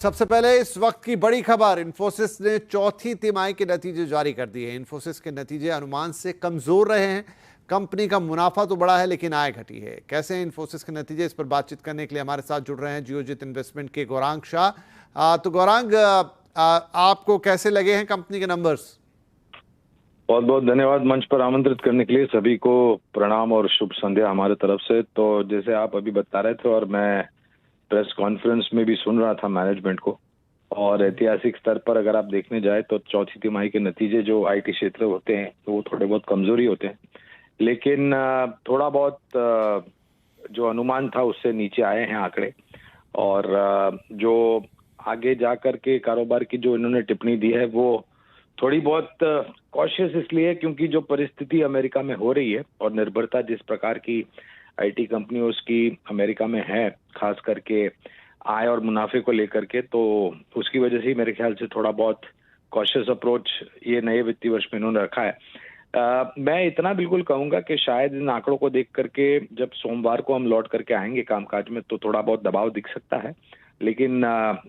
सबसे पहले इस वक्त की बड़ी खबर, इन्फोसिस ने चौथी तिमाही के नतीजे जारी कर दिए हैं। इन्फोसिस के नतीजे अनुमान से कमजोर रहे हैं। कंपनी का मुनाफा तो बढ़ा है लेकिन आय घटी है। कैसे हैं इन्फोसिस के नतीजे, इस पर बातचीत करने के लिए हमारे साथ जुड़ रहे हैं जियोजित इन्वेस्टमेंट के गौरांग शाह। तो गौरांग, आपको कैसे लगे हैं कंपनी के नंबर्स? बहुत बहुत धन्यवाद मंच पर आमंत्रित करने के लिए। सभी को प्रणाम और शुभ संध्या हमारे तरफ से। तो जैसे आप अभी बता रहे थे और मैं प्रेस कॉन्फ्रेंस में भी सुन रहा था मैनेजमेंट को, और ऐतिहासिक स्तर पर अगर आप देखने जाए तो चौथी तिमाही के नतीजे जो आईटी क्षेत्र होते हैं तो वो थोड़े बहुत कमजोरी होते हैं, लेकिन थोड़ा बहुत जो अनुमान था उससे नीचे आए हैं आंकड़े। और जो आगे जा करके कारोबार की जो इन्होंने टिप्पणी दी है वो थोड़ी बहुत कॉशियस इसलिए क्योंकि जो परिस्थिति अमेरिका में हो रही है और निर्भरता जिस प्रकार की आईटी कंपनियों की अमेरिका में है, खास करके आय और मुनाफे को लेकर के, तो उसकी वजह से मेरे ख्याल से थोड़ा बहुत कॉशियस अप्रोच ये नए वित्तीय वर्ष में इन्होंने रखा है। मैं इतना बिल्कुल कहूंगा कि शायद इन आंकड़ों को देख करके जब सोमवार को हम लौट करके आएंगे कामकाज में तो थोड़ा बहुत दबाव दिख सकता है, लेकिन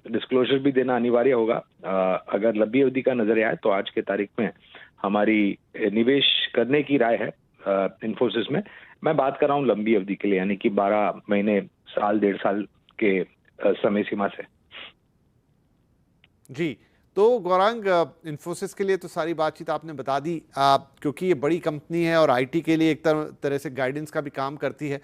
डिस्क्लोजर भी देना अनिवार्य होगा। अगर लंबी अवधि का नजर आए तो आज के तारीख में हमारी निवेश करने की राय है इन्फोसिस में। मैं बात कर रहा हूँ लंबी अवधि के लिए, यानी कि 12 महीने, साल, 1.5 साल के समय सीमा से। जी, तो गौरांग, इन्फोसिस के लिए तो सारी बातचीत आपने बता दी, क्योंकि ये बड़ी कंपनी है और आईटी के लिए एक तरह से गाइडेंस का भी काम करती है।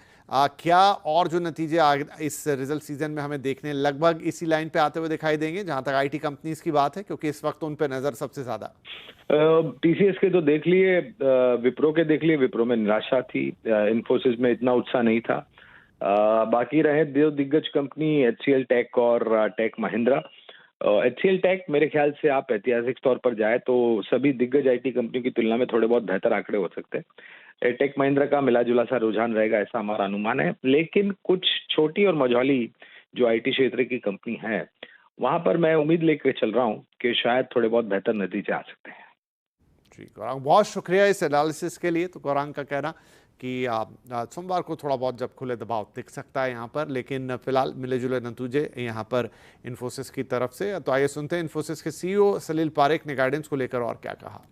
क्या और जो नतीजे इस रिजल्ट सीजन में हमें देखने लगभग इसी लाइन पे आते हुए दिखाई देंगे जहां तक आईटी कंपनीज की बात है, क्योंकि इस वक्त उन पे नजर सबसे ज्यादा? टीसीएस के तो देख लिए, विप्रो के देख लिए, विप्रो में निराशा थी, इन्फोसिस में इतना उत्साह नहीं था। बाकी रहे दो दिग्गज कंपनी एचसीएल टेक और टेक महिंद्रा। एचसीएल टेक मेरे ख्याल से आप ऐतिहासिक तौर पर जाए तो सभी दिग्गज आईटी कंपनियों की तुलना में थोड़े बहुत बेहतर आंकड़े हो सकते हैं। टेक महिंद्रा का मिला जुला सा रुझान रहेगा, ऐसा हमारा अनुमान है। लेकिन कुछ छोटी और मझौली जो आईटी क्षेत्र की कंपनी है वहां पर मैं उम्मीद लेकर चल रहा हूँ कि शायद थोड़े बहुत बेहतर नतीजे आ सकते हैं। जी गौरांग, बहुत शुक्रिया इस एनालिसिस के लिए। तो गौरांग का कहना कि सोमवार को थोड़ा बहुत जब खुले दबाव दिख सकता है यहाँ पर, लेकिन फिलहाल मिले जुले नतीजे यहाँ पर इन्फोसिस की तरफ से। तो आइए सुनते हैं इन्फोसिस के सीईओ सलील पारेख ने गाइडेंस को लेकर और क्या कहा।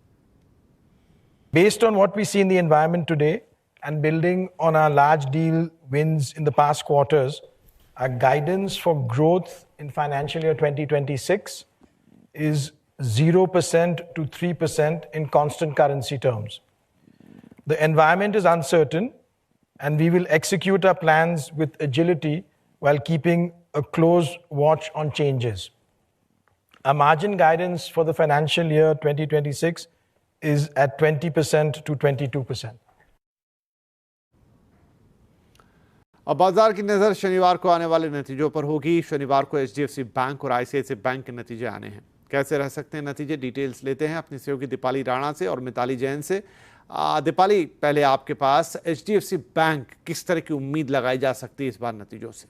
Based on what we see in the environment today and building on our large deal wins in the past quarters, our guidance for growth in financial year 2026 is 0% to 3% in constant currency terms. The environment is uncertain and we will execute our plans with agility while keeping a close watch on changes. Our margin guidance for the financial year 2026 is at 20% to 22%. अब बाजार की नजर शनिवार को आने वाले नतीजों पर होगी। शनिवार को एचडीएफसी बैंक और आईसीआईसीआई बैंक के नतीजे आने हैं। कैसे रह सकते हैं नतीजे, डिटेल्स लेते हैं अपनी सहयोगी दीपाली राणा से और मिताली जैन से। दीपाली, पहले आपके पास एचडीएफसी बैंक, किस तरह की उम्मीद लगाई जा सकती है इस बार नतीजों से?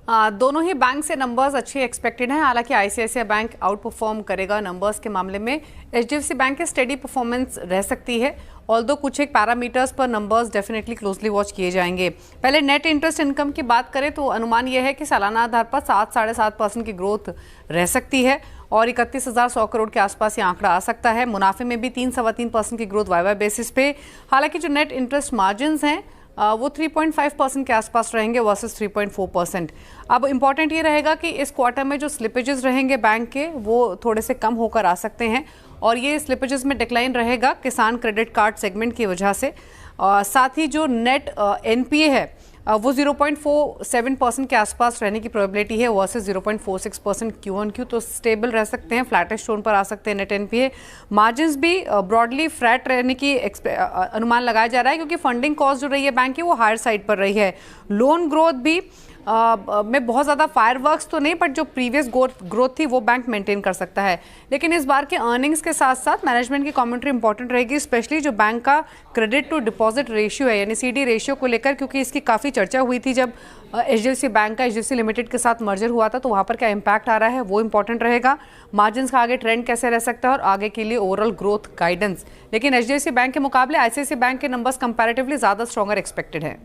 दोनों ही बैंक से नंबर्स अच्छे एक्सपेक्टेड हैं। हालांकि आईसीआईसीआई बैंक आउट परफॉर्म करेगा नंबर्स के मामले में। एचडीएफसी बैंक की स्टेडी परफॉर्मेंस रह सकती है, ऑल्दो कुछ एक पैरामीटर्स पर नंबर्स डेफिनेटली क्लोजली वॉच किए जाएंगे। पहले नेट इंटरेस्ट इनकम की बात करें तो अनुमान यह है कि सालाना आधार पर 7-7.5% की ग्रोथ रह सकती है और 31,100 करोड़ के आसपास ये आंकड़ा आ सकता है। मुनाफे में भी 3-3.25% की ग्रोथ वाई बेसिस पे। हालांकि जो नेट इंटरेस्ट मार्जिन हैं वो 3.5% के आसपास रहेंगे वर्सेस 3.4%। अब इम्पॉर्टेंट ये रहेगा कि इस क्वार्टर में जो स्लिपेजेस रहेंगे बैंक के वो थोड़े से कम होकर आ सकते हैं और ये स्लिपेजेस में डिक्लाइन रहेगा किसान क्रेडिट कार्ड सेगमेंट की वजह से। साथ ही जो नेट एनपीए है वो 0.47% के आसपास रहने की प्रोबेबिलिटी है वर्सेस 0.46% Q1Q, तो स्टेबल रह सकते हैं, फ्लैटिश टोन पर आ सकते हैं नेट एनपीए। मार्जिन्स भी ब्रॉडली फ्लैट रहने की अनुमान लगाया जा रहा है क्योंकि फंडिंग कॉस्ट जो रही है बैंक की वो हायर साइड पर रही है। लोन ग्रोथ भी में बहुत ज़्यादा फायरवर्क्स तो नहीं, बट जो प्रीवियस ग्रोथ थी वो बैंक मेंटेन कर सकता है। लेकिन इस बार के अर्निंग्स के साथ साथ मैनेजमेंट की कमेंट्री इंपॉर्टेंट रहेगी, स्पेशली जो बैंक का क्रेडिट टू डिपॉजिट रेशियो है यानी सीडी रेशियो को लेकर, क्योंकि इसकी काफ़ी चर्चा हुई थी जब एचडीएफसी बैंक का एचडीएफसी लिमिटेड के साथ मर्जर हुआ था, तो वहाँ पर क्या इम्पैक्ट आ रहा है वो इंपॉर्टेंट रहेगा। मार्जिन्स का आगे ट्रेंड कैसे रह सकता है और आगे के लिए ओवरऑल ग्रोथ गाइडेंस। लेकिन एचडीएफसी बैंक के मुकाबले आईसीआईसीआई बैंक के नंबर्स कंपैरेटिवली ज़्यादा स्ट्रॉन्गर एक्सपेक्टेड है।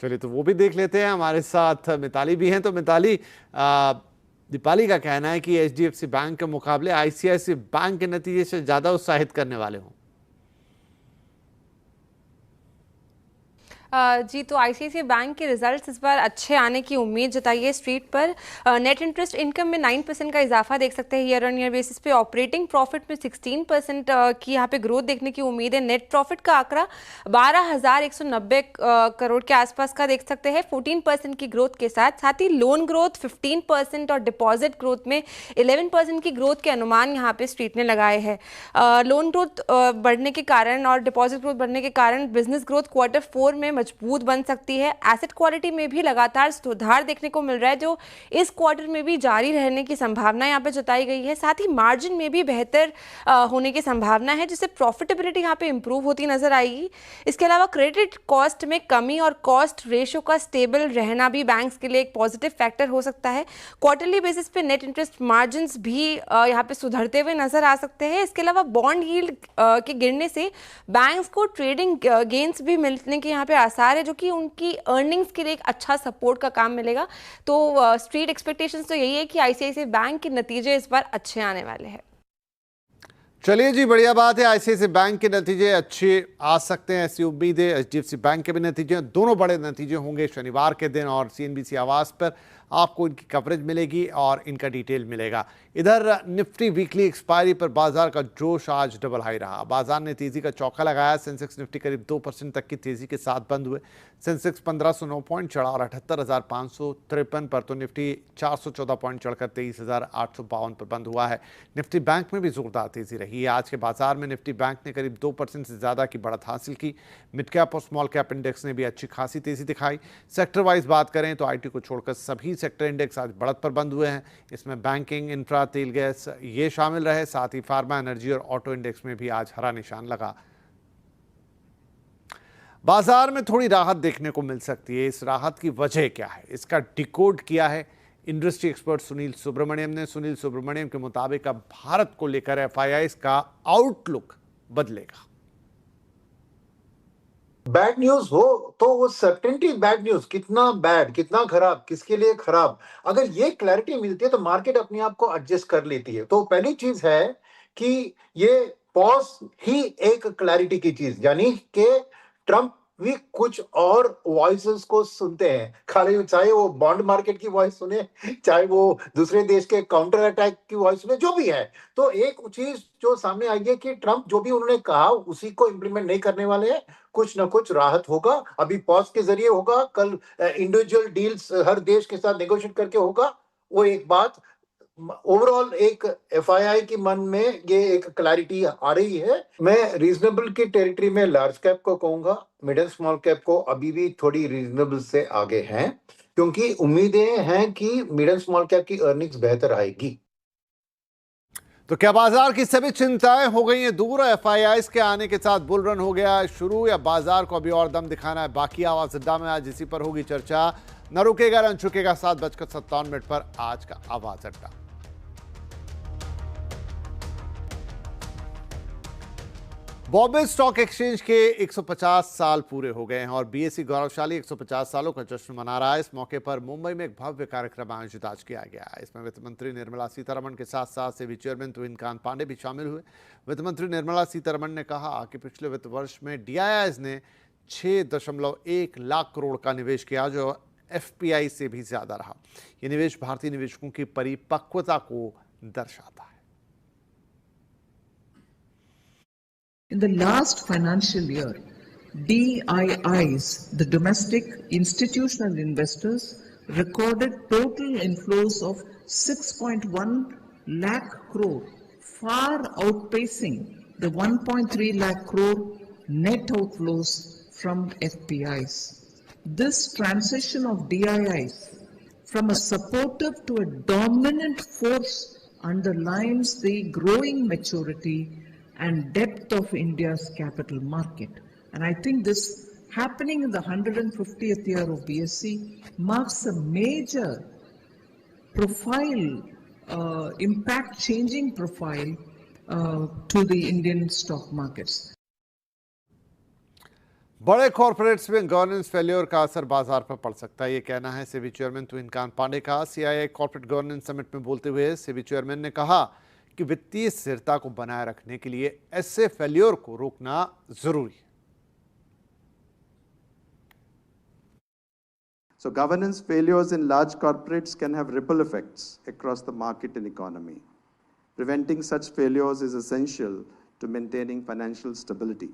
चलिए तो वो भी देख लेते हैं। हमारे साथ मिताली भी हैं। तो मिताली, दीपाली का कहना है कि एचडीएफसी बैंक के मुकाबले आईसीआईसी बैंक के नतीजे से ज्यादा उत्साहित करने वाले हों। जी, तो आईसीआईसीआई बैंक के रिजल्ट्स इस बार अच्छे आने की उम्मीद जताई है स्ट्रीट पर। नेट इंटरेस्ट इनकम में 9% का इजाफा देख सकते हैं ईयर ऑन ईयर बेसिस पे। ऑपरेटिंग प्रॉफिट में 16% की यहाँ पे ग्रोथ देखने की उम्मीद है। नेट प्रॉफिट का आंकड़ा 12,190 करोड़ के आसपास का देख सकते हैं 14% की ग्रोथ के साथ। साथ ही लोन ग्रोथ 15% और डिपॉजिट ग्रोथ में 11% की ग्रोथ के अनुमान यहाँ पे स्ट्रीट ने लगाए हैं। लोन ग्रोथ बढ़ने के कारण और डिपॉजिट ग्रोथ बढ़ने के कारण बिजनेस ग्रोथ Q4 में मजबूत बन सकती है। एसेट क्वालिटी में भी लगातार सुधार देखने को मिल रहा है, जो इस क्वार्टर में भी जारी रहने की संभावना यहाँ पे जताई गई है। साथ ही मार्जिन में भी बेहतर होने की संभावना है, जिससे प्रॉफिटेबिलिटी यहाँ पे इंप्रूव होती नजर आएगी। इसके अलावा क्रेडिट कॉस्ट में कमी और कॉस्ट रेशियो का स्टेबल रहना भी बैंक्स के लिए एक पॉजिटिव फैक्टर हो सकता है। क्वार्टरली बेसिस पे नेट इंटरेस्ट मार्जिन भी यहाँ पे सुधरते हुए नजर आ सकते हैं। इसके अलावा बॉन्ड यील्ड के गिरने से बैंक्स को ट्रेडिंग गेन्स भी मिलने के यहाँ पे आसार है, जो कि उनकी अर्निंग्स के लिए एक अच्छा सपोर्ट का काम मिलेगा। तो स्ट्रीट एक्सपेक्टेशंस तो यही है कि आईसीआईसीआई बैंक के नतीजे इस बार अच्छे आने वाले हैं। चलिए जी, बढ़िया बात है। आईसीआईसीआई बैंक के नतीजे अच्छे आ सकते हैं, ऐसी उम्मीद है। एचडीएफसी बैंक के भी नतीजे, दोनों बड़े नतीजे होंगे शनिवार के दिन, और सीएनबीसी आवाज पर आपको इनकी कवरेज मिलेगी और इनका डिटेल मिलेगा। इधर निफ्टी वीकली एक्सपायरी पर बाजार का जोश आज डबल हाई रहा। बाजार ने तेजी का चौका लगाया। सेंसेक्स निफ्टी करीब 2% तक की तेजी के साथ बंद हुए। सेंसेक्स 1509 पॉइंट चढ़ा और 78,553 पर, तो निफ्टी 414 पॉइंट चढ़कर 23,852 पर बंद हुआ है। निफ्टी बैंक में भी जोरदार तेजी रही है। आज के बाजार में निफ्टी बैंक ने करीब 2% से ज्यादा की बढ़त हासिल की। मिड कैप और स्मॉल कैप इंडेक्स ने भी अच्छी खासी तेजी दिखाई। सेक्टर वाइज बात करें तो आईटी को छोड़कर सभी सेक्टर इंडेक्स आज बढ़त पर बंद हुए हैं। इसमें बैंकिंग, इंफ्रा, तेल गैस ये शामिल रहे। साथ ही फार्मा, एनर्जी और ऑटो इंडेक्स में भी आज हरा निशान लगा। बाजार में थोड़ी राहत देखने को मिल सकती है। इस राहत की वजह क्या है, इसका डिकोड किया है इंडस्ट्री एक्सपर्ट सुनील सुब्रमण्यम ने। सुनील सुब्रमण्यम के मुताबिक अब भारत को लेकर एफआईआईज का आउटलुक बदलेगा। बैड न्यूज हो तो वो सर्टेनिटी बैड न्यूज, कितना बैड, कितना खराब, किसके लिए खराब, अगर ये क्लैरिटी मिलती है तो मार्केट अपने आप को एडजस्ट कर लेती है। तो पहली चीज है कि ये पॉज ही एक क्लैरिटी की चीज, यानी कि ट्रंप भी कुछ और वॉइसेस को सुनते हैं, खाली चाहे वो बॉन्ड मार्केट की वॉइस सुने, चाहे वो दूसरे देश के काउंटर अटैक की वॉइस सुने, जो भी है। तो एक चीज जो सामने आई है कि ट्रंप जो भी उन्होंने कहा उसी को इंप्लीमेंट नहीं करने वाले हैं। कुछ ना कुछ राहत होगा, अभी पॉज के जरिए होगा, कल इंडिविजुअल डील्स हर देश के साथ नेगोशिएट करके होगा। वो एक बात, ओवरऑल एक एफआईआई के मन में ये एक क्लैरिटी आ रही है। मैं रीजनेबल की टेरिटरी में लार्ज कैप को कहूंगा, मिड एंड स्मॉल कैप को अभी भी थोड़ी रीजनेबल से आगे हैं, क्योंकि उम्मीदें हैं कि मिड एंड स्मॉल कैप की अर्निंग्स बेहतर आएगी। तो क्या बाजार की सभी चिंताएं हो गई हैं दूर? एफआईआईज के आने के साथ बुल रन हो गया है शुरू, या बाजार को अभी और दम दिखाना है बाकी? आवाज अड्डा में आज इसी पर होगी चर्चा। न रुकेगा न झुकेगा, 7:57 पर आज का आवाज अड्डा। बॉम्बे स्टॉक एक्सचेंज के 150 साल पूरे हो गए हैं और बीएसई गौरवशाली 150 सालों का जश्न मना रहा है। इस मौके पर मुंबई में एक भव्य कार्यक्रम आयोजित आज किया गया है। इसमें वित्त मंत्री निर्मला सीतारमण के साथ साथ सेबी चेयरमैन तुहिन कांत पांडे भी शामिल हुए। वित्त मंत्री निर्मला सीतारमण ने कहा कि पिछले वित्त वर्ष में डीआईआईज ने 6.1 लाख करोड़ का निवेश किया, जो एफपीआई से भी ज्यादा रहा। यह निवेश भारतीय निवेशकों की परिपक्वता को दर्शाता है। In the last financial year, DIIs, the domestic institutional investors, recorded total inflows of 6.1 lakh crore, far outpacing the 1.3 lakh crore net outflows from FPIs. This transition of DIIs from a supportive to a dominant force underlines the growing maturity and depth of India's capital market. And I think this happening in the 150th year of BSE marks a major profile, impact changing profile to the Indian stock markets. बड़े corporates में governance failure का असर बाजार पर पड़ सकता है, ये कहना है सेबी चेयरमैन तुहिन कांत पांडे का। सीआईआई कॉर्पोरेट गवर्नेंस समिट में बोलते हुए सेबी चेयरमैन ने कहा कि वित्तीय स्थिरता को बनाए रखने के लिए ऐसे फेल्योर को रोकना जरूरी है। So governance failures in large corporates can have ripple effects across the market and economy. Preventing such failures is essential to maintaining financial stability.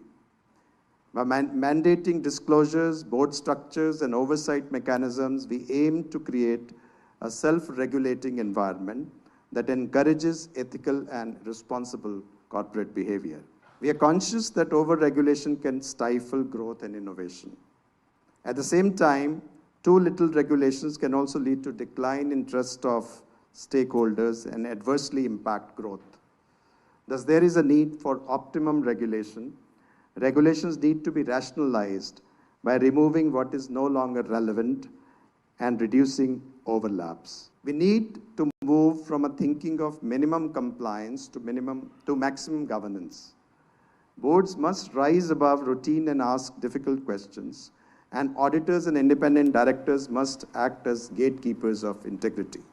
By mandating disclosures, board structures, and oversight mechanisms, we aim to create a self-regulating environment that encourages ethical and responsible corporate behavior. We are conscious that over-regulation can stifle growth and innovation. At the same time, too little regulations can also lead to decline in trust of stakeholders and adversely impact growth. Thus, there is a need for optimum regulation. Regulations need to be rationalized by removing what is no longer relevant and reducing overlaps. We need to move from a thinking of minimum compliance to maximum governance. Boards must rise above routine and ask difficult questions, and auditors and independent directors must act as gatekeepers of integrity.